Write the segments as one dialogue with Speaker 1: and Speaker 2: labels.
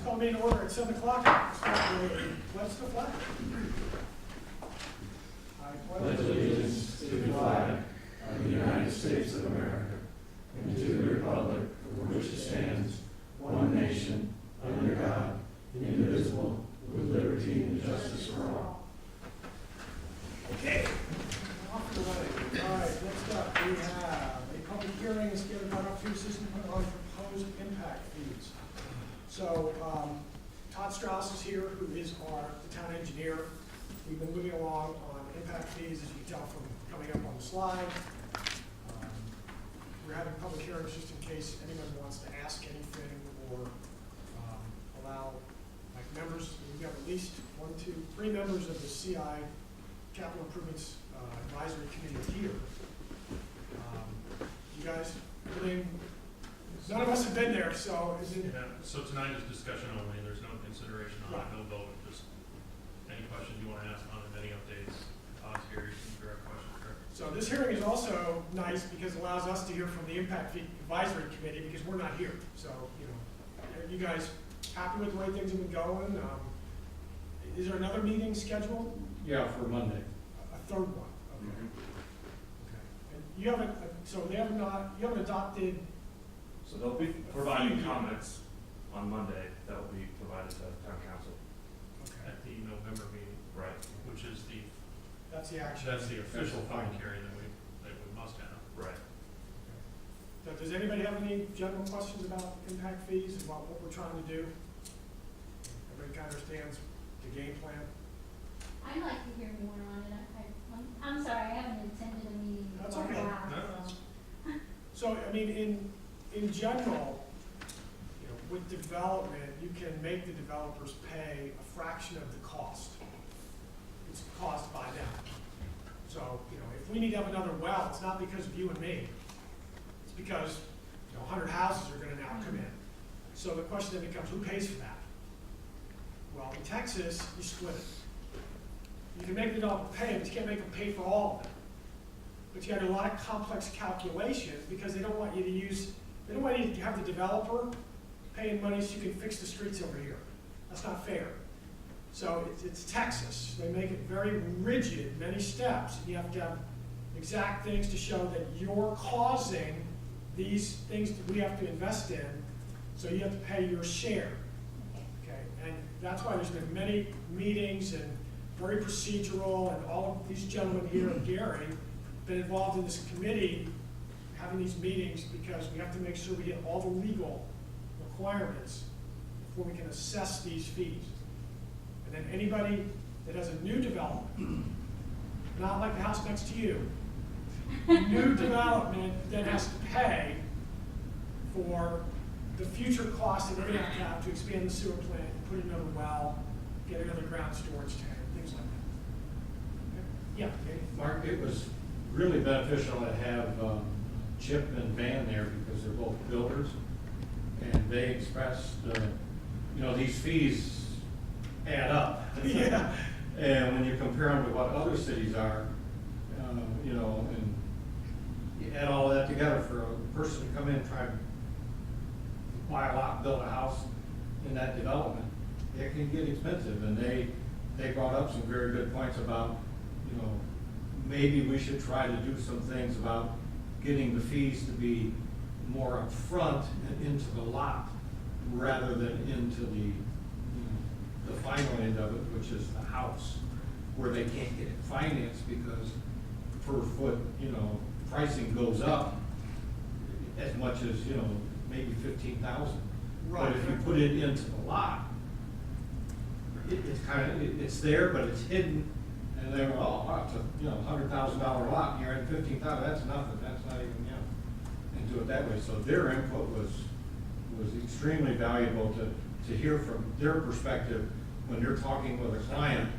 Speaker 1: call meeting order at 7 o'clock. Start with pledge the flag. I
Speaker 2: Pledge allegiance to the flag of the United States of America and to the republic for which it stands, one nation, under God, indivisible, with liberty and justice for all.
Speaker 1: Okay. Off and running. All right, next up we have a public hearing is scheduled by Opportunity System on proposed impact fees. So Todd Strauss is here, who is the town engineer. We've been moving along on impact fees, as you can tell from coming up on the slide. We're having public hearings just in case anyone wants to ask anything or allow like members. We've got at least 3 members of the CI Capital Improvements Advisory Committee here. You guys, everything? None of us have been there, so is it?
Speaker 3: Yeah, so tonight is discussion only. There's no consideration on it, no vote. Just any questions you want to ask on it, any updates. Todd's here, you can direct questions. Correct?
Speaker 1: So this hearing is also nice because it allows us to hear from the Impact Fee Advisory Committee because we're not here. So, you know, are you guys happy with the way things have been going? Is there another meeting scheduled?
Speaker 4: Yeah, for Monday.
Speaker 1: A third one? Okay. Okay. And you haven't, so they have not, you haven't adopted.
Speaker 5: So they'll be providing comments on Monday that will be provided to town council.
Speaker 1: Okay.
Speaker 3: At the November meeting,
Speaker 5: Right.
Speaker 3: which is
Speaker 1: That's the action.
Speaker 3: that's the official public hearing that we must have.
Speaker 5: Right.
Speaker 1: So does anybody have any general questions about impact fees and about what we're trying to do? Everybody kind of understands the game plan?
Speaker 6: I'd like to hear more on it. I'm sorry, I haven't attended a meeting
Speaker 1: That's
Speaker 6: for
Speaker 1: okay.
Speaker 6: a while.
Speaker 3: No,
Speaker 1: So, I mean, in general, you know, with development, you can make the developers pay a fraction of the cost. It's caused by them. So, you know, if we need to have another well, it's not because of you and me. It's because, you know, 100 houses are gonna now come in. So the question then becomes, who pays for that? Well, in Texas, you split it. You can make the developer pay, but you can't make them pay for all of it. But you got a lot of complex calculations because they don't want you to they don't want you to have the developer paying money so you can fix the streets over here. That's not fair. So it's Texas. They make it very rigid, many steps. And you have to have exact things to show that you're causing these things that we have to invest in, so you have to pay your share. Okay, and that's why there's been many meetings and very procedural, and all of these gentlemen here and Gary been involved in this committee having these meetings because we have to make sure we get all the legal requirements before we can assess these fees. And then anybody that has a new development, not like the house next to you, new development then has to pay for the future costs that they're going to have to expand the sewer plant, put in another well, get another ground storage tank, things like that. Okay. Yeah. Okay.
Speaker 4: Mark, it was really beneficial to have Chip and Van there because they're both builders, and they expressed, you know, these fees add up.
Speaker 1: Yeah.
Speaker 4: And when you compare them to what other cities are, you know, and you add all of that together for a person to come in and try to buy a lot, build a house in that development, it can get expensive. And they brought up some very good points about, you know, maybe we should try to do some things about getting the fees to be more upfront and into the lot rather than into the final end of it, which is the house, where they can't get it financed because per foot, you know, pricing goes up as much as, you know, maybe 15,000.
Speaker 1: Right.
Speaker 4: But if you put it into the lot, it's kind of, it's there, but it's hidden. And they were, oh, wow, it's a, you know, $100,000 lot, and you're at 15,000, that's nothing, that's not even, you know, and do it that way. So their input was extremely valuable to hear from their perspective when you're talking with a client,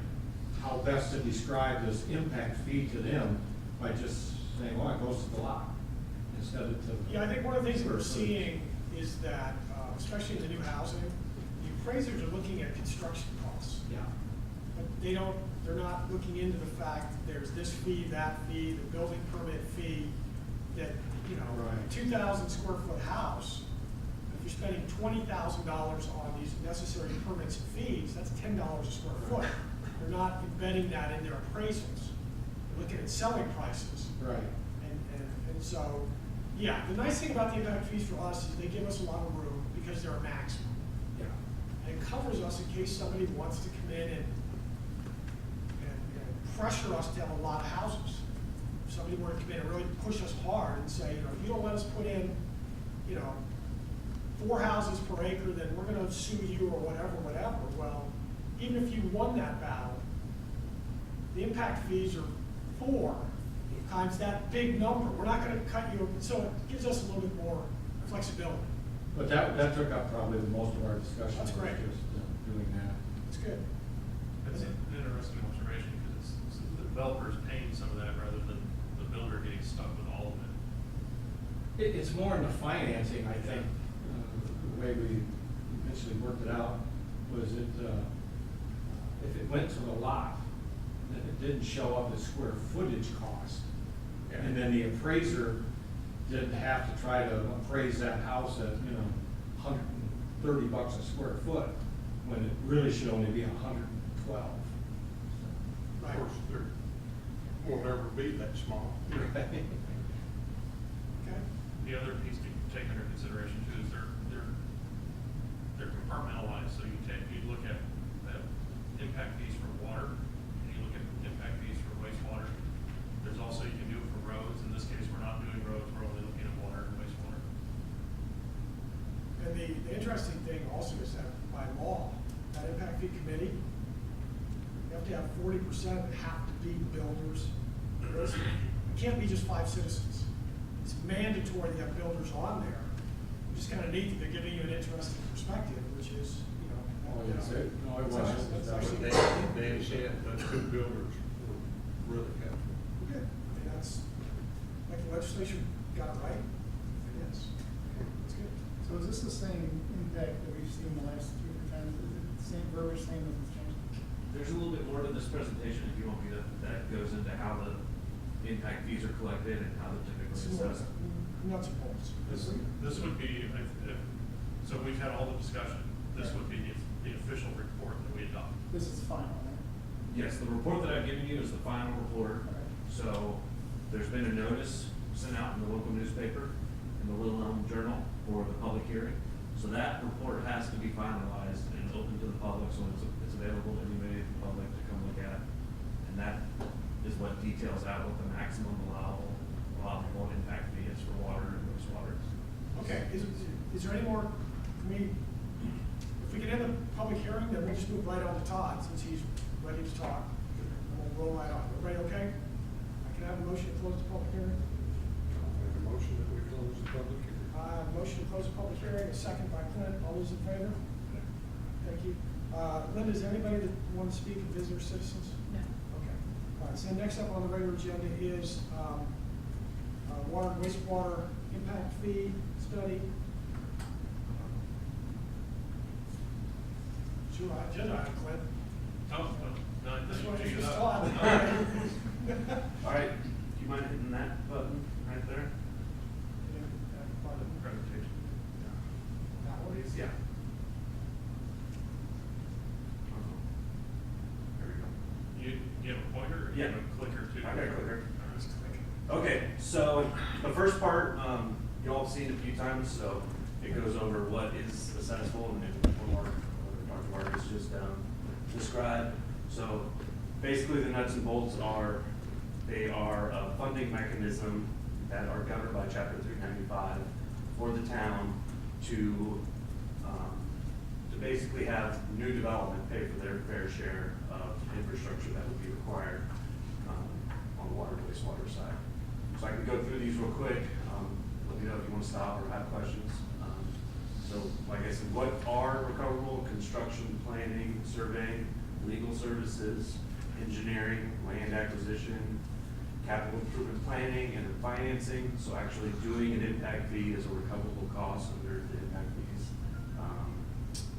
Speaker 4: how best to describe this impact fee to them by just saying, well, it goes to the lot instead of to the.
Speaker 1: Yeah, I think one of the things that we're seeing is that, especially in the new housing, the appraisers are looking at construction costs.
Speaker 4: Yeah.
Speaker 1: But they're not looking into the fact that there's this fee, that fee, the building permit fee, that, you know,
Speaker 4: Right.
Speaker 1: a 2,000 square foot house, if you're spending $20,000 on these necessary permits and fees, that's $10 a square foot. They're not embedding that in their appraisals. They're looking at selling prices.
Speaker 4: Right.
Speaker 1: And so, yeah, the nice thing about the impact fees for us is they give us a lot of room because they're a maximum.
Speaker 4: Yeah.
Speaker 1: And it covers us in case somebody wants to come in and pressure us to have a lot of houses. If somebody were to come in and really push us hard and say, if you don't let us put in, 4 houses per acre, then we're gonna sue you or whatever. Well, even if you won that battle, the impact fees are 4 times that big number. We're not gonna cut you, so it gives us a little bit more flexibility.
Speaker 4: But that took up probably the most of our discussion.
Speaker 1: That's great.
Speaker 4: was Just doing that.
Speaker 1: It's good.
Speaker 3: That's an interesting observation, because it's the developers paying some of that rather than the builder getting stuck with all of it.
Speaker 4: It's more in the financing, I think, the way we eventually worked it out, was it, if it went to the lot, then it didn't show up as square footage cost. And then the appraiser didn't have to try to appraise that house at, $130 a square foot, when it really should only be 112.
Speaker 1: Right.
Speaker 7: Of course, there won't ever be that small.
Speaker 1: Okay.
Speaker 3: The other piece to take under consideration too is they're compartmentalized, so you look at impact fees for water, and you look at impact fees for wastewater. There's also, you can do it for roads. In this case, we're not doing roads, we're only looking at water and wastewater.
Speaker 1: And the interesting thing also is that by law, that impact fee committee, you have to have 40% have to be builders. It can't be just 5 citizens. It's mandatory to have builders on there. It's just kind of neat that they're giving you an interesting perspective, which is,
Speaker 4: Oh, yes, it wasn't.
Speaker 1: That's
Speaker 7: What
Speaker 1: actually
Speaker 7: Dan said, the 2 builders were really helpful.
Speaker 1: good. I mean, that's, like the legislature got it right, I guess. That's good.
Speaker 8: So is this the same impact that we've seen the last 2 or 3 times? Is it the same verbiage, same as it's changed?
Speaker 5: There's a little bit more to this presentation, if you want me to, that goes into how the impact fees are collected and how they're typically
Speaker 1: Some more
Speaker 5: assessed.
Speaker 1: nuts and bolts.
Speaker 3: This would be, so we've had all the discussion, this would be the official report that we adopt.
Speaker 8: This is final, right?
Speaker 5: Yes, the report that I've given you is the final report.
Speaker 8: Okay.
Speaker 5: So there's been a notice sent out in the local newspaper, in the Little Elm Journal, for the public hearing. So that report has to be finalized and open to the public, so it's available to anybody in the public to come look at. And that is what details out what the maximum allowable impact fee is for water and wastewater.
Speaker 1: Okay, is there any more, if we can end the public hearing, then we'll just move right on to Todd, since he's ready to talk. And we'll roll right on. Everybody okay? I can have a motion to close the public hearing?
Speaker 7: I'll make a motion that we close the public hearing.
Speaker 1: Motion to close the public hearing, a second by Clint. All those in favor? Thank you. Linda, is there anybody that want to speak, visitor citizens?
Speaker 6: No.
Speaker 1: Okay. All right, so next up on the regular agenda is water and wastewater impact fee study. Sure, agenda item, Clint.
Speaker 3: Oh, no, I
Speaker 1: This
Speaker 3: think
Speaker 1: one
Speaker 3: you
Speaker 1: is
Speaker 3: figured it
Speaker 1: just
Speaker 3: out.
Speaker 1: Todd.
Speaker 5: All right, do you mind hitting that button right there?
Speaker 3: Presentation.
Speaker 1: That one?
Speaker 5: Yeah. There we go.
Speaker 3: You have a pointer or you
Speaker 5: Yeah.
Speaker 3: have a clicker too?
Speaker 5: I got a clicker.
Speaker 3: All right.
Speaker 1: Just click.
Speaker 5: Okay, so the first part, you all have seen a few times, so it goes over what is successful and then what Dr. Marcus just described. So basically the nuts and bolts are, they are a funding mechanism that are governed by Chapter 395 for the town to basically have new development pay for their fair share of infrastructure that would be required on the water and wastewater side. So I can go through these real quick. Let me know if you want to stop or have questions. So like I said, what are recoverable? Construction, planning, surveying, legal services, engineering, land acquisition, capital improvement planning, and financing. So actually doing an impact fee is a recoverable cost under the impact fees.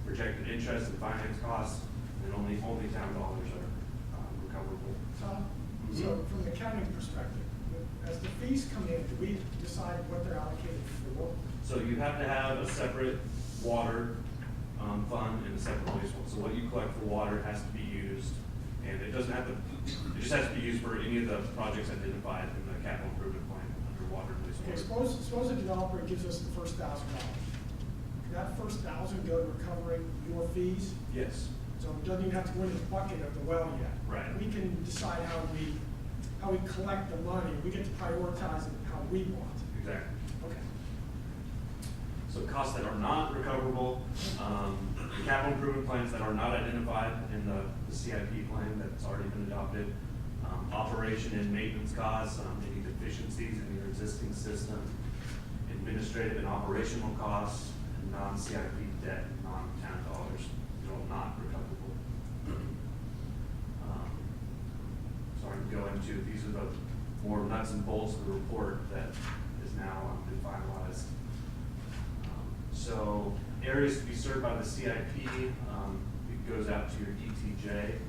Speaker 5: Projected interest and finance costs, and only town dollars are recoverable.
Speaker 1: Todd, so from the accounting perspective, as the fees come in, do we decide what they're allocated for?
Speaker 5: So you have to have a separate water, fund and a separate wastewater. So what you collect for water has to be used, and it doesn't have to, it just has to be used for any of the projects identified in the capital improvement plan under water and
Speaker 1: Okay,
Speaker 5: wastewater.
Speaker 1: suppose a developer gives us the first $1,000. That first 1,000 go to recovering your fees?
Speaker 5: Yes,
Speaker 1: So it doesn't even have to go into the bucket of the well yet.
Speaker 5: Right.
Speaker 1: We can decide how we collect the money. We get to prioritize it how we want.
Speaker 5: exactly.
Speaker 1: Okay.
Speaker 5: So costs that are not recoverable, capital improvement plans that are not identified in the CIP plan that's already been adopted, operation and maintenance costs, any deficiencies in your existing system, administrative and operational costs, and non-CIP debt, non-town dollars, these are all not recoverable. So I can go into, these are the more nuts and bolts of the report that is now been finalized. So areas to be served by the CIP, it goes out to your ETJ.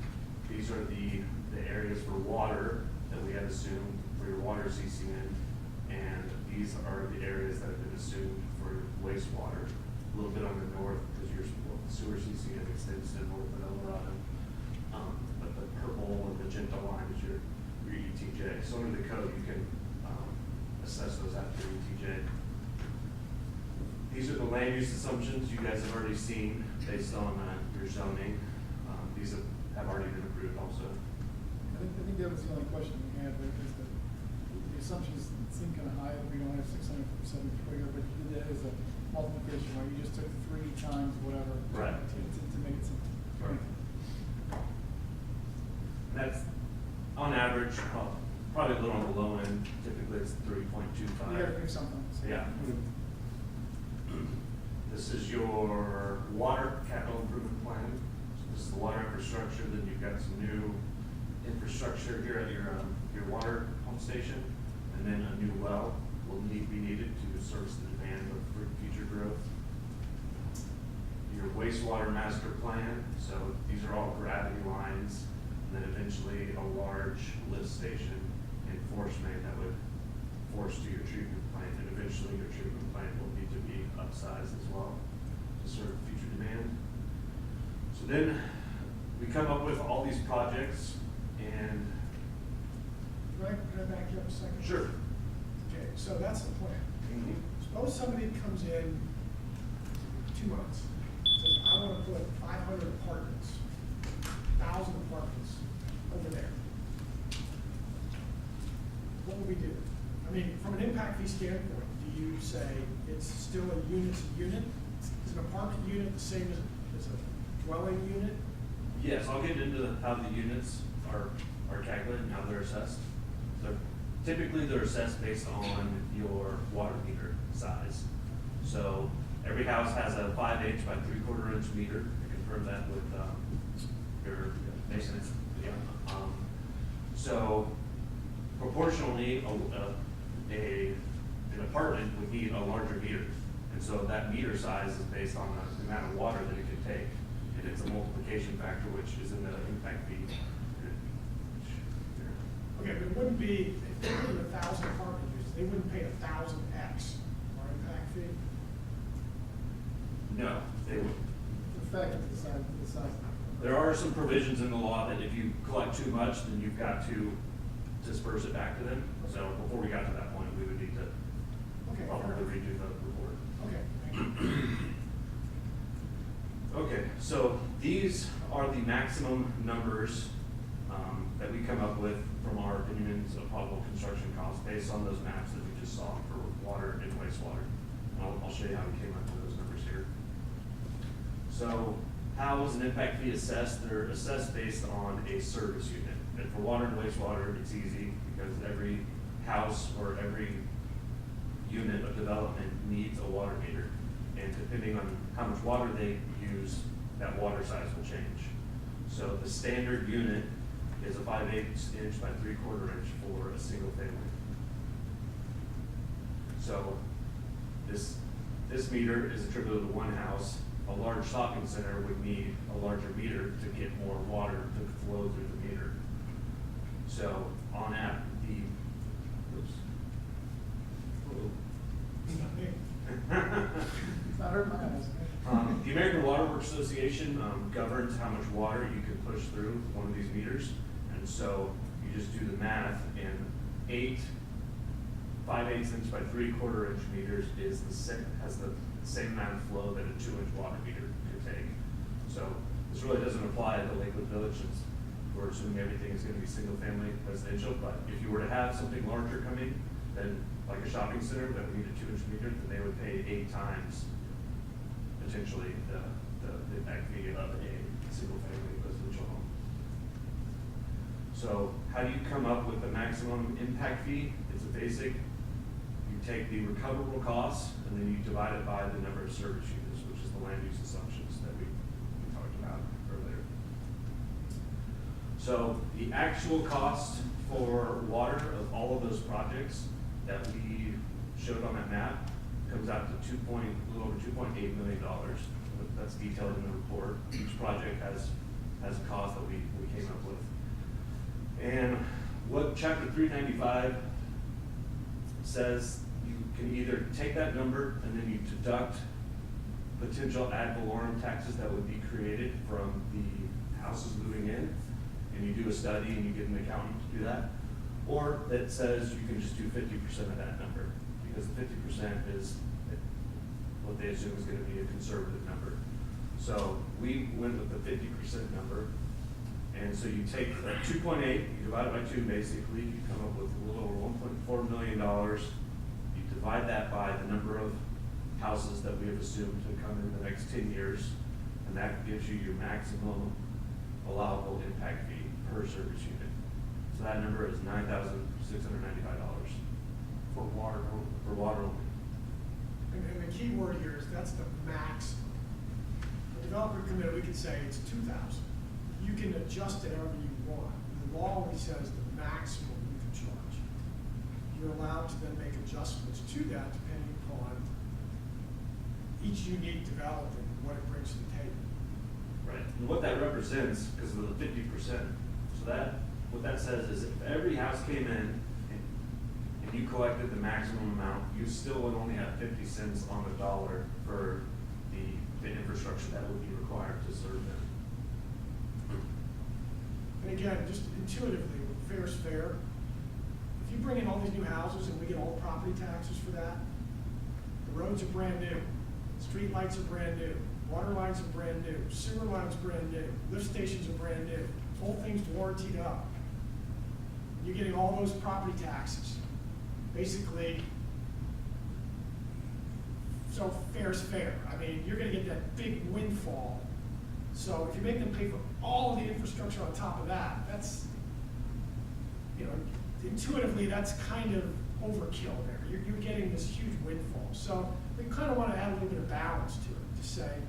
Speaker 5: These are the areas for water that we have assumed for your water CCN, and these are the areas that have been assumed for wastewater. A little bit on the north, because your sewer CCN extends to north of El Dorado. But the purple and magenta line is your ETJ. So under the code, you can assess those out to your ETJ. These are the land use assumptions you guys have already seen based on your zoning. These have already been approved also.
Speaker 8: I think that was the only question we had, right, is that the assumptions seem kind of high, that we don't have 600% trigger, but you did that as a multiplication, right? You just took 3 times whatever.
Speaker 5: Right.
Speaker 8: To make it simple.
Speaker 5: Right. That's on average, probably a little on the low end. Typically it's 3.25.
Speaker 8: You gotta pick something. So.
Speaker 5: Yeah. This is your water capital improvement plan. So this is the water infrastructure. Then you've got some new infrastructure here at your water pump station, and then a new well will be needed to service the demand of future growth. Your wastewater master plan. So these are all gravity lines, and then eventually a large lift station and force main that would force to your treatment plant, and eventually your treatment plant will need to be upsized as well to serve future demand. So then we come up with all these projects, and
Speaker 1: Can I back you up a second?
Speaker 5: sure.
Speaker 1: Okay, so that's the plan. Suppose somebody comes in 2 months, says, I want to put 500 apartments, 1,000 apartments over there. What would we do? I mean, from an impact fee standpoint, do you say it's still a unit's a unit? Is an apartment unit the same as a dwelling unit?
Speaker 5: Yes, I'll get into how the units are calculated and how they're assessed. So typically they're assessed based on your water meter size. So every house has a 5" by 3/4 inch meter. I confirm that with your masons. Yeah. So proportionally, an apartment would need a larger meter. And so that meter size is based on the amount of water that it can take. And it's a multiplication factor, which is in the impact fee.
Speaker 1: Okay, but it wouldn't be, if they put in 1,000 apartment units, they wouldn't pay 1,000x our impact fee?
Speaker 5: No, they would.
Speaker 8: The fact that the size.
Speaker 5: There are some provisions in the law that if you collect too much, then you've got to disperse it back to them. So before we got to that point, we would need to
Speaker 1: Okay, fair
Speaker 5: probably
Speaker 1: enough.
Speaker 5: redo the report.
Speaker 1: Okay, thank you.
Speaker 5: Okay, so these are the maximum numbers that we come up with from our opinions of probable construction costs based on those maps that we just saw for water and wastewater. And I'll show you how we came up with those numbers here. So how is an impact fee assessed? They're assessed based on a service unit. And for water and wastewater, it's easy because every house or every unit of development needs a water meter. And depending on how much water they use, that water size will change. So the standard unit is a 5/8 inch by 3/4 inch for a single family. So this meter is attributable to one house. A large shopping center would need a larger meter to get more water to flow through the meter. So on
Speaker 8: hurt my eyes.
Speaker 5: The American Water Works Association governs how much water you can push through one of these meters. And so you just do the math, and 5/8 inch by 3/4 inch meters is has the same amount of flow that a 2-inch water meter could take. So this really doesn't apply to Lakewood Village, since we're assuming everything is gonna be single-family residential. But if you were to have something larger come in, then like a shopping center that would need a 2-inch meter, then they would pay 8 times potentially the impact fee of a single-family residential home. So how do you come up with the maximum impact fee? It's a basic, you take the recoverable costs and then you divide it by the number of service units, which is the land use assumptions that we talked about earlier. So the actual cost for water of all of those projects that we showed on that map comes out to a little over $2.8 million. That's detailed in the report. Each project has a cost that we came up with. And what Chapter 395 says, you can either take that number and then you deduct potential ad valorem taxes that would be created from the houses moving in, and you do a study and you get an accountant to do that. Or it says you can just do 50% of that number, because 50% is what they assume is going to be a conservative number. So we went with the 50% number, and so you take 2.8, you divide it by 2 basically, you come up with a little over $1.4 million. You divide that by the number of houses that we have assumed to come in the next 10 years, and that gives you your maximum allowable impact fee per service unit. So that number is $9,695
Speaker 1: For water only.
Speaker 5: for water only.
Speaker 1: And the key word here is that's the max. The developer could we could say it's 2,000. You can adjust it however you want. The law only says the maximum you can charge. You're allowed to then make adjustments to that depending upon each unique development and what it brings to the table.
Speaker 5: Right. And what that represents, because of the 50%, so what that says is if every house came in and you collected the maximum amount, you still would only have 50 cents on the dollar for the infrastructure that would be required to serve them.
Speaker 1: And again, just intuitively, fair is fair. If you bring in all these new houses and we get all the property taxes for that, the roads are brand new, street lights are brand new, water lines are brand new, sewer lines brand new, lift stations are brand new, whole thing's warrantied up. You're getting all those property taxes. Basically, so fair is fair. I mean, you're gonna get that big windfall. So if you make them pay for all of the infrastructure on top of that, that's, intuitively, that's kind of overkill there. You're getting this huge windfall. So we kind of want to add a little bit of balance to it, to say,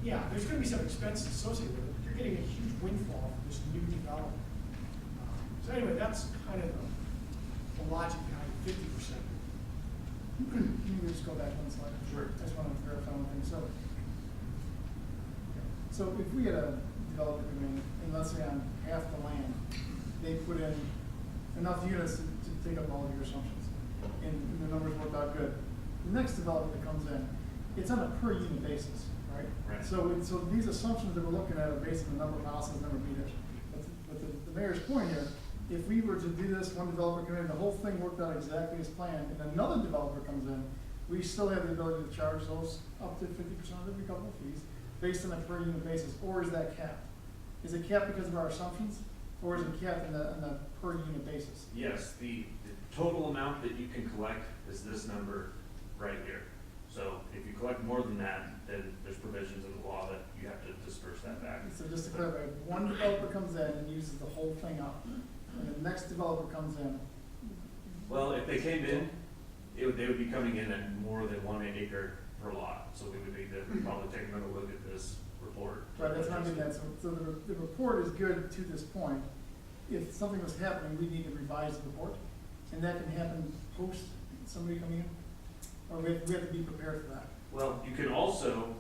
Speaker 1: yeah, there's going to be some expenses associated with it, but you're getting a huge windfall from this new development. So anyway, that's kind of the logic behind 50%.
Speaker 8: Can you just go back one slide?
Speaker 5: Sure.
Speaker 8: I just want to verify one thing. So if we had a developer come in, and let's say on half the land, they put in enough units to take up all of your assumptions, and the numbers worked out good. The next developer that comes in, it's on a per unit basis, right?
Speaker 5: Right.
Speaker 8: So these assumptions that we're looking at are based on the number of houses, number of meters. But the mayor's point here, if we were to do this, one developer come in, the whole thing worked out exactly as planned, and another developer comes in, we still have the ability to charge those up to 50% of the recoverable fees based on a per unit basis, or is that capped? Is it capped because of our assumptions, or is it capped on the per unit basis?
Speaker 5: Yes, the total amount that you can collect is this number right here. So if you collect more than that, then there's provisions in the law that you have to disperse that back.
Speaker 8: So just to clarify, one developer comes in and uses the whole thing up, and the next developer comes in.
Speaker 5: Well, if they came in, they would be coming in at more than 1 acre per lot. So we would need to probably take another look at this report.
Speaker 8: Right, that's what I mean, so the report is good to this point. If something was happening, we need to revise the report, and that can happen post somebody coming in? Or we have to be prepared for that?
Speaker 5: Well, you can also,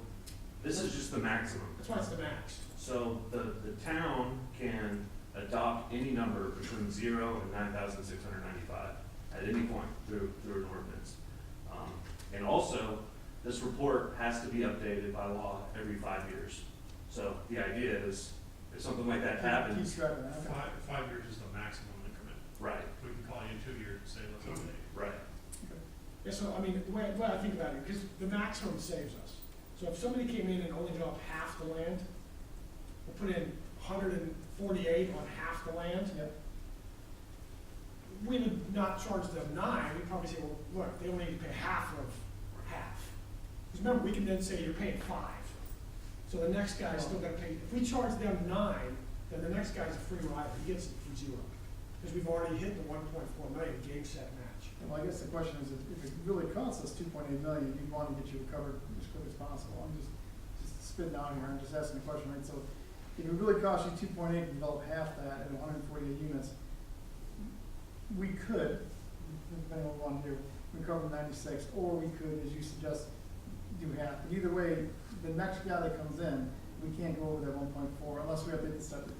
Speaker 5: this is just the maximum.
Speaker 1: That's why it's the max.
Speaker 5: So the town can adopt any number between 0 and 9,695 at any point through an ordinance. And also, this report has to be updated by law every 5 years. So the idea is, if something like that happens,
Speaker 8: Keep track of that. Okay.
Speaker 3: 5 years is the maximum increment.
Speaker 5: right,
Speaker 3: We can call you in 2 years and say, let's update.
Speaker 5: right,
Speaker 1: Yeah, so, I mean, the way I think about it, because the maximum saves us. So if somebody came in and only developed half the land, or put in 148 on half the land,
Speaker 8: Yep.
Speaker 1: we would not charge them 9, we'd probably say, well, look, they only need to pay half of half. Because remember, we can then say you're paying 5. So the next guy's still gonna pay, if we charge them 9, then the next guy's a free rider, he gets it for 0. Because we've already hit the 1.4 million game set match.
Speaker 8: Well, I guess the question is, if it really costs us 2.8 million, you'd want to get you recovered as quick as possible. I'm just spitting out here, I'm just asking the question, right? So if it really costs you 2.8 to develop half that at 148 units, we could, depending on what we want to do, recover 96, or we could, as you suggest, do half. But either way, the next guy that comes in, we can't go over that 1.4 unless we update the study.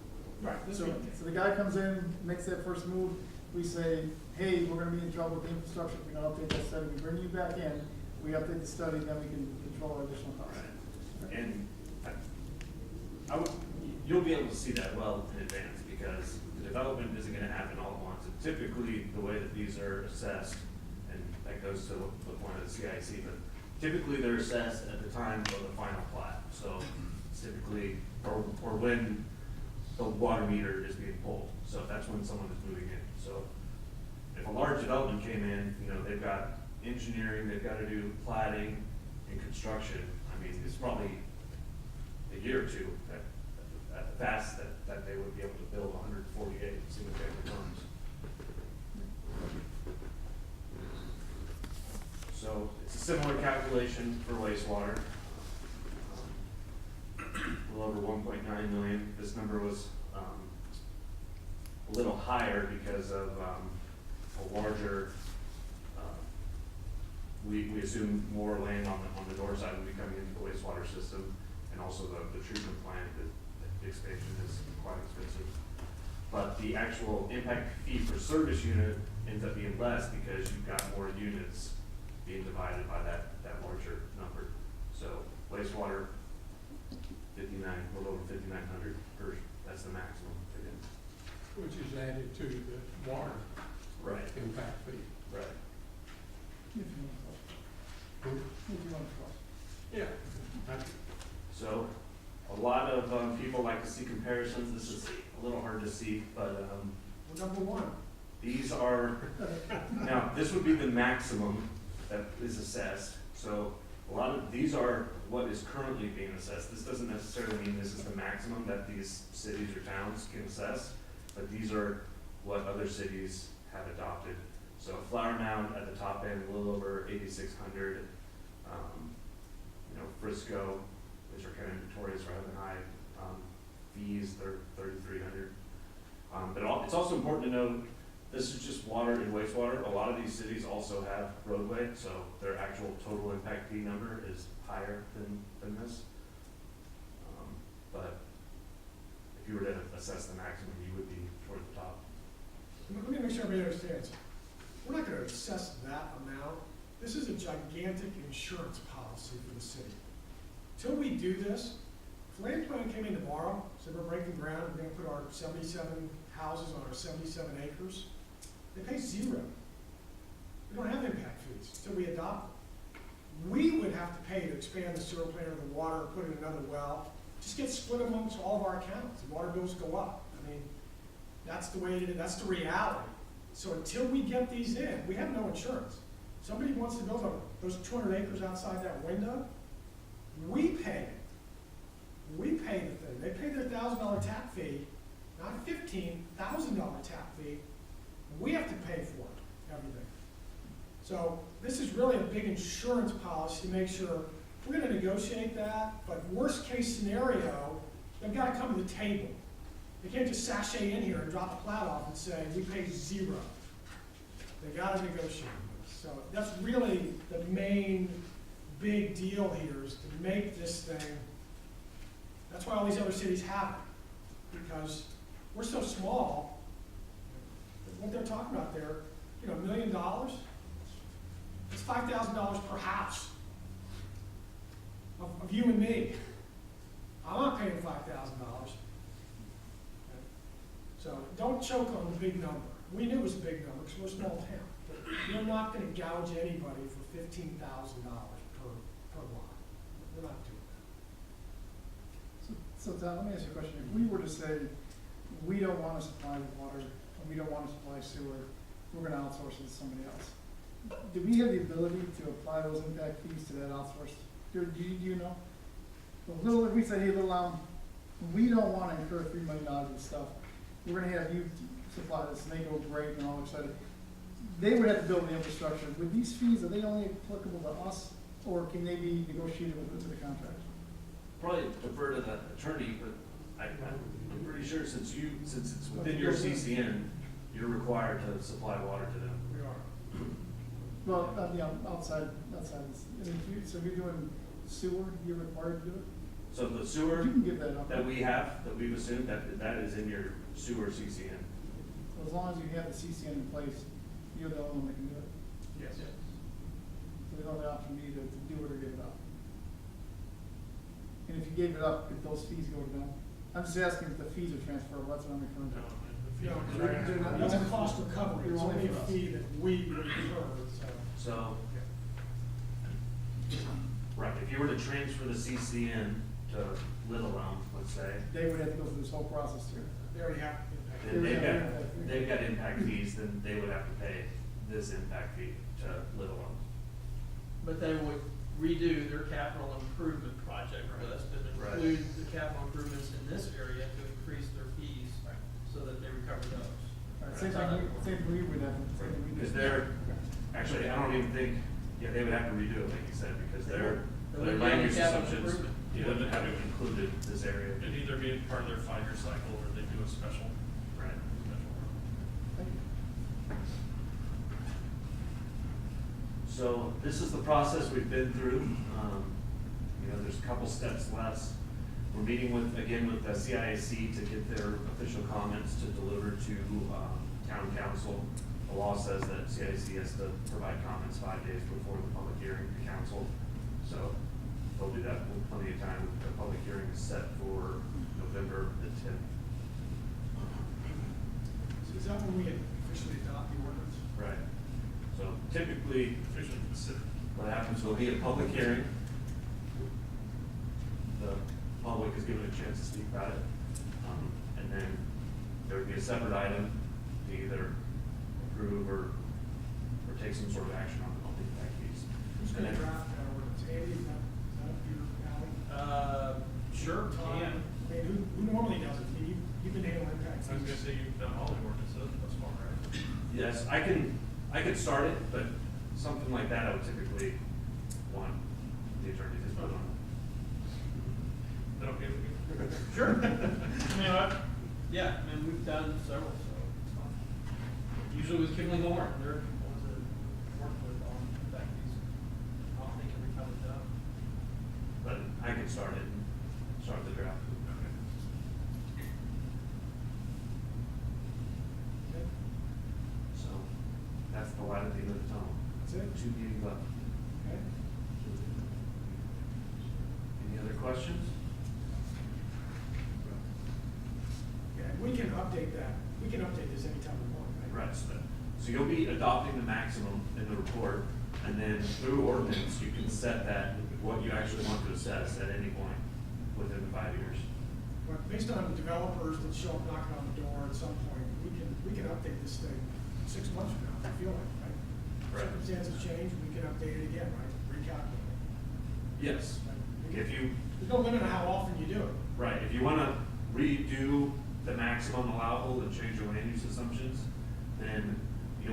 Speaker 1: Right,
Speaker 8: So the guy comes in, makes that first move, we say, hey, we're gonna be in trouble with the infrastructure if we don't update that study. We bring you back in, we update the study, then we can control our additional costs.
Speaker 5: right. And you'll be able to see that well in advance, because the development isn't gonna happen all at once. And typically, the way that these are assessed, and that goes to the point of the CIC, but typically they're assessed at the time of the final plat. So it's typically, or when the water meter is being pulled. So that's when someone is moving in. So if a large development came in, you know, they've got engineering, they've got to do plating and construction. I mean, it's probably a year or two at the fast that they would be able to build 148 single-family homes. So it's a similar calculation for wastewater. A little over 1.9 million. This number was a little higher because of a larger, we assume more land on the north side would be coming into the wastewater system, and also the treatment plant, the expansion is quite expensive. But the actual impact fee per service unit ends up being less because you've got more units being divided by that larger number. So wastewater, 59, a little over 5,900 per, that's the maximum again.
Speaker 7: Which is added to the water
Speaker 5: Right.
Speaker 7: impact fee.
Speaker 5: Right.
Speaker 8: If you want to.
Speaker 7: Yeah.
Speaker 5: So a lot of people like to see comparisons. This is a little hard to see, but
Speaker 1: We're number 1.
Speaker 5: these are, now this would be the maximum that is assessed. So a lot of, these are what is currently being assessed. This doesn't necessarily mean this is the maximum that these cities or towns can assess, but these are what other cities have adopted. So Flower Mound at the top end, a little over 8,600. You know, Frisco, which are kind of notorious for having high fees, they're 3,300. But it's also important to note, this is just water and wastewater. A lot of these cities also have roadway, so their actual total impact fee number is higher than this. But if you were to assess the maximum, you would be toward the top.
Speaker 1: Let me make sure everybody understands. We're not gonna assess that amount. This is a gigantic insurance policy for the city. Till we do this, if land plan came in tomorrow, said we're breaking ground, we're gonna put our 77 houses on our 77 acres, they pay 0. We don't have impact fees till we adopt them. We would have to pay to expand the sewer plant or the water, put in another well, just get split amongst all of our accounts. The water bills go up. I mean, that's the way it is, that's the reality. So until we get these in, we have no insurance. Somebody wants to build those 200 acres outside that window, we pay it. We pay the thing. They pay their $1,000 tap fee, not $15,000 tap fee. We have to pay for it, everything. So this is really a big insurance policy to make sure we're gonna negotiate that, but worst case scenario, they've gotta come to the table. They can't just sashay in here and drop the plat off and say, we pay 0. They gotta negotiate with us. So that's really the main big deal here, is to make this thing, that's why all these other cities have it. Because we're so small, what they're talking about there, $1 million, it's $5,000 per house. of you and me. I'm not paying $5,000. So don't choke on the big number. We knew it was a big number because we're a small town. But you're not gonna gouge anybody for $15,000 per lot. We're not doing that.
Speaker 8: So Tom, let me ask you a question. If we were to say, we don't want to supply water, and we don't want to supply sewer, we're gonna outsource it to somebody else. Do we have the ability to apply those impact fees to that outsource? Do you know? If we say, hey, we don't want to incur $3 million of stuff, we're gonna have you supply this, and they go great and all excited. They would have to build the infrastructure. With these fees, are they only applicable to us, or can they be negotiated with the contractor?
Speaker 5: Probably defer to the attorney, but I'm pretty sure since it's within your CCN, you're required to supply water to them.
Speaker 1: We are.
Speaker 8: Well, yeah, outside this. So if you're doing sewer, you're required to do it?
Speaker 5: So the sewer
Speaker 8: You can give that up.
Speaker 5: that we've assumed that is in your sewer CCN.
Speaker 8: So as long as you have the CCN in place, you're the only one that can do it.
Speaker 1: Yes.
Speaker 8: So they don't have the option to either to do it or give it up. And if you gave it up, could those fees go to them? I'm just asking if the fees are transferable, that's what I'm referring to.
Speaker 1: No,
Speaker 8: They're not-
Speaker 1: that's a cost recovery.
Speaker 8: They're
Speaker 1: It's
Speaker 8: only
Speaker 1: only a
Speaker 8: for us.
Speaker 1: fee that we would incur, so.
Speaker 5: So, right, if you were to transfer the CCN to Little Elm, let's say,
Speaker 8: They would have to go through this whole process too.
Speaker 1: They already have.
Speaker 5: then they've got impact fees, then they would have to pay this impact fee to Little Elm.
Speaker 9: But they would redo their capital improvement project list and
Speaker 5: Right.
Speaker 9: include the capital improvements in this area to increase their fees so that they recover those.
Speaker 8: All right, same thing we would have.
Speaker 5: Because they're, actually, I don't even think, they would have to redo it, like you said, because their land use
Speaker 9: Capital
Speaker 5: assumptions
Speaker 9: improvement.
Speaker 5: wouldn't have included this area.
Speaker 3: It'd either be part of their 5-year cycle or they do a special.
Speaker 5: Right. So this is the process we've been through. There's a couple steps left. We're meeting with the CIAC to get their official comments to deliver to town council. The law says that CIAC has to provide comments 5 days before the public hearing to council. So they'll do that with plenty of time. The public hearing is set for November the 10th.
Speaker 1: So is that when we officially adopt the ordinance?
Speaker 5: Right. So typically,
Speaker 3: Officially considered.
Speaker 5: what happens, there'll be a public hearing. The public is given a chance to speak about it. And then there would be a separate item to either approve or take some sort of action on the impact fees.
Speaker 1: Who's
Speaker 5: And
Speaker 1: gonna
Speaker 5: then-
Speaker 1: draft that ordinance? Andy, is that up your alley?
Speaker 9: Sure,
Speaker 1: Tom?
Speaker 9: can.
Speaker 1: I mean, who normally does it? You've been handling impact
Speaker 3: I was gonna
Speaker 1: fees.
Speaker 3: say you've done all the ordinances thus far, right?
Speaker 5: Yes, I could start it, but something like that I would typically want the attorney to put on.
Speaker 3: Is that okay with you?
Speaker 9: Sure. We've done several, so it's fine. Usually with Kimley Moore, they're the ones that work with on impact fees. I don't think every time it's done.
Speaker 5: But I can start it and start the draft.
Speaker 1: Okay.
Speaker 5: So that's the light at the end of the tunnel.
Speaker 1: That's it?
Speaker 5: 2 meetings left.
Speaker 1: Okay.
Speaker 5: Any other questions?
Speaker 1: Yeah, we can update that. We can update this anytime we want, right?
Speaker 5: Right, so you'll be adopting the maximum in the report, and then through ordinance, you can set that, what you actually want to assess at any point within the 5 years.
Speaker 1: But based on the developers that show up knocking on the door at some point, we can update this thing 6 months from now, if we feel like, right?
Speaker 5: Right.
Speaker 1: Circumstances change, we can update it again, right? Recalculate it.
Speaker 5: Yes, if you,
Speaker 1: There's no limit on how often you do it.
Speaker 5: right, if you wanna redo the maximum allowable and change your land use assumptions, then,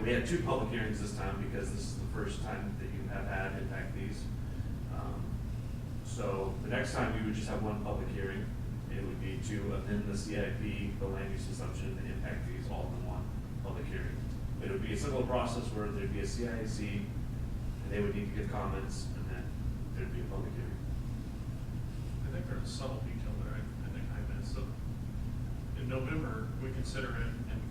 Speaker 5: we had 2 public hearings this time because this is the first time that you have had impact fees. So the next time you would just have 1 public hearing. It would be to amend the CIP, the land use assumption, and impact fees all in 1 public hearing. It would be a similar process where there'd be a CIAC, and they would need to give comments, and then there'd be a public hearing.
Speaker 3: I think there's a subtle detail there, I think I missed. So in November, we consider it and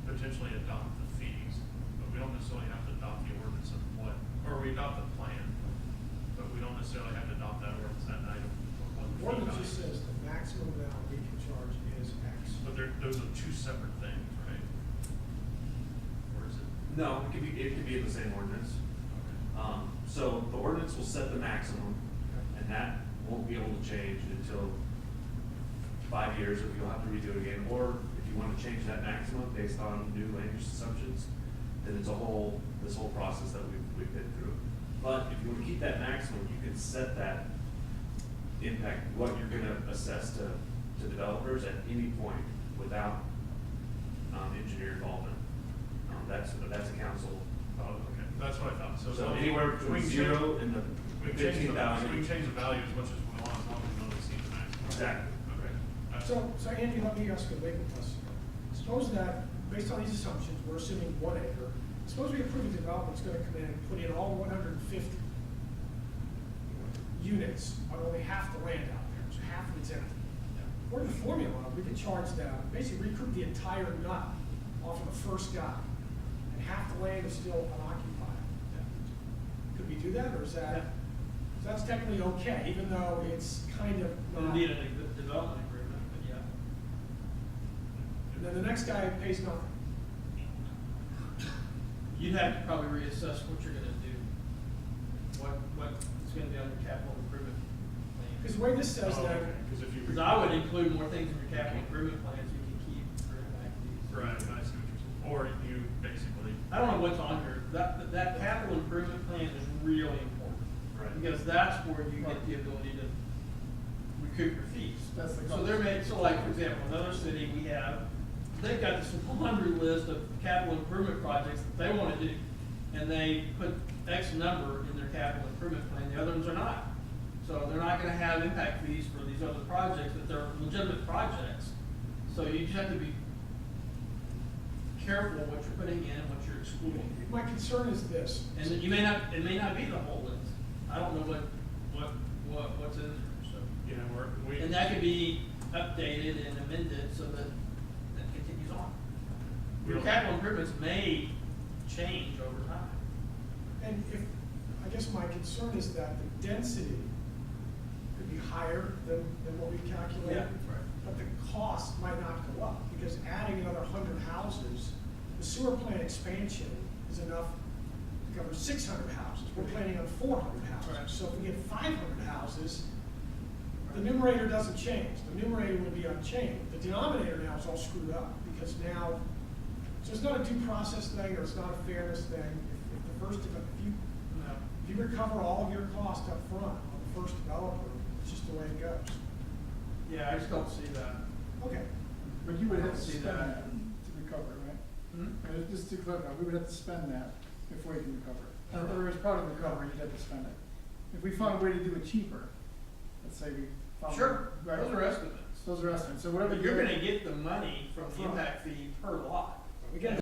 Speaker 3: potentially adopt the fees, but we don't necessarily have to adopt the ordinance of what, or we adopt the plan, but we don't don't necessarily have to adopt that ordinance that night.
Speaker 1: The ordinance just says the maximum amount we can charge is X.
Speaker 3: But those are two separate things, right? Or is it?
Speaker 5: No, it could be in the same ordinance. So the ordinance will set the maximum, and that won't be able to change until 5 years, if you'll have to redo it again, or if you want to change that maximum based on new land use assumptions, then it's this whole process that we've been through. But if you want to keep that maximum, you can set that impact, what you're gonna assess to developers at any point without, engineer involvement. That's a council.
Speaker 3: Oh, okay, that's what I thought.
Speaker 5: So anywhere between 0 and the
Speaker 3: We can change the
Speaker 5: 15,000.
Speaker 3: we can change the value as much as we want, as long as we don't exceed the maximum.
Speaker 5: Exactly.
Speaker 3: Okay.
Speaker 1: So Andy, let me ask a legal question. Suppose that, based on these assumptions, we're assuming 1 acre. Suppose we approve a developer's gonna come in and put in all 150 units on only half the land out there, so half of it's empty. According to the formula, we could charge them, basically recoup the entire nut off of the first guy, and half the land is still unoccupied. Could we do that, or is that, so that's technically okay, even though it's kind of
Speaker 9: We'll
Speaker 1: not?
Speaker 9: need a development agreement, but yeah.
Speaker 1: And then the next guy pays nothing.
Speaker 9: You'd have to probably reassess what you're gonna do. What's gonna be on your capital improvement plan.
Speaker 1: Because the way this says
Speaker 3: Oh,
Speaker 1: that,
Speaker 3: okay, 'cause if you.
Speaker 9: Because I would include more things in your capital improvement plans you can keep for impact fees.
Speaker 3: Right, I see what you're saying. Or you basically.
Speaker 9: I don't know what's on here, that capital improvement plan is really important.
Speaker 3: Right.
Speaker 9: Because that's where you get the ability to recoup your fees.
Speaker 8: That's the
Speaker 9: So so like, for example, another city we have, they've got this laundry list of capital improvement projects that they wanna do. And they put X number in their capital improvement plan, the other ones are not. So they're not gonna have impact fees for these other projects, but they're legitimate projects. So you just have to be careful what you're putting in and what you're excluding.
Speaker 1: my concern is this.
Speaker 9: And it may not be the whole list. I don't know what's in there, so.
Speaker 3: You know, we.
Speaker 9: And that could be updated and amended so that that continues on.
Speaker 3: We
Speaker 9: Your
Speaker 3: don't-
Speaker 9: capital improvements may change over time.
Speaker 1: And if, I guess my concern is that the density could be higher than what we calculated.
Speaker 9: Right.
Speaker 1: But the cost might not go up, because adding another 100 houses, the sewer plant expansion is enough to cover 600 houses. We're planning on 400 houses.
Speaker 9: Right.
Speaker 1: So if we get 500 houses, the numerator doesn't change. The numerator will be unchanged. The denominator now is all screwed up, because now, so it's not a due process thing, or it's not a fairness thing. If the first,
Speaker 9: No.
Speaker 1: if you recover all of your cost up front on the first developer, it's just the way it goes.
Speaker 9: Yeah, I just don't see that.
Speaker 1: Okay.
Speaker 8: But you would have to
Speaker 9: See
Speaker 8: spend
Speaker 9: that.
Speaker 8: that to recover, right?
Speaker 9: Hmm?
Speaker 8: And just to clarify, we would have to spend that before you can recover it. In other words, part of the recovery, you'd have to spend it. If we found a way to do it cheaper, let's say we found.
Speaker 9: Sure,
Speaker 8: Right.
Speaker 9: those are estimates.
Speaker 8: Those are estimates, so whatever.
Speaker 9: But you're gonna get the money from the impact fee per lot.
Speaker 1: We get